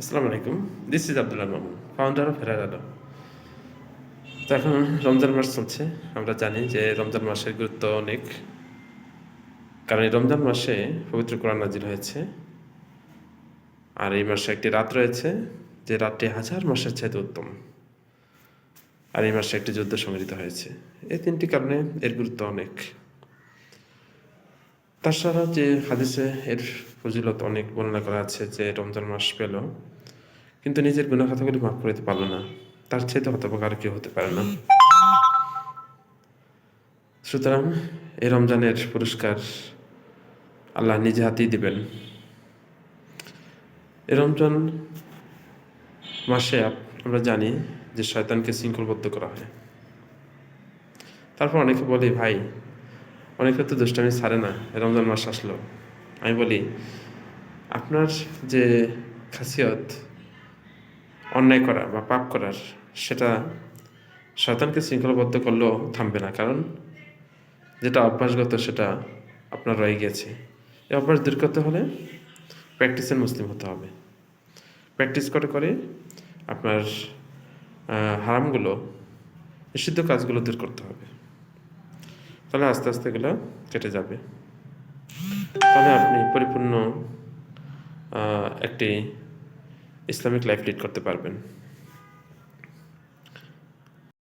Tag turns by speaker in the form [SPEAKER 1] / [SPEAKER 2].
[SPEAKER 1] আসসালামু আলাইকুম। This is Abdullah Mamun, founder of হেরার আলম। তো এখন রমজান মাস চলছে। আমরা জানি যে রমজান মাসের গুরুত্ব অনেক, কারণ এই রমজান মাসে পবিত্র কোরআন নাজিল হয়েছে। আর এই মাসে একটি রাত রয়েছে, যে রাতটি হাজার মাসের চাইতে উত্তম। আর এই মাসে একটি যুদ্ধ সংঘটিত হয়েছে। এই তিনটি কারণে এর গুরুত্ব অনেক। তাছাড়া যে হাদিসে এর ফজিলত অনেক বর্ণনা করা আছে, যে রমজান মাস পেল কিন্তু নিজের গুনাহ খাতাগুলি মাফ করে দিতে পারল না, তার চাইতে হতভাগা আর কেউ হতে পারে না। সুতরাং এই রমজানের পুরস্কার আল্লাহ নিজে হাতেই দিবেন। এই রমজান মাসে আমরা জানি যে শয়তানকে শৃঙ্খলবদ্ধ করা হয়। তারপর অনেকে বলি, ভাই অনেকে তো দুষ্টামি ছাড়ে না, রমজান মাস আসলো। আমি বলি, আপনার যে খাসিয়ত অন্যায় করা বা পাপ করার, সেটা শয়তানকে শৃঙ্খলাবদ্ধ করলেও থামবে না, কারণ যেটা অভ্যাসগত সেটা আপনার রয়ে গেছে। এই অভ্যাস দূর করতে হলে প্র্যাকটিসের মুসলিম হতে হবে। প্র্যাকটিস করে করে আপনার হারামগুলো, নিষিদ্ধ কাজগুলো দূর করতে হবে। তাহলে আস্তে আস্তে এগুলো কেটে যাবে। তাহলে আপনি পরিপূর্ণ একটি ইসলামিক লাইফ লিড করতে পারবেন।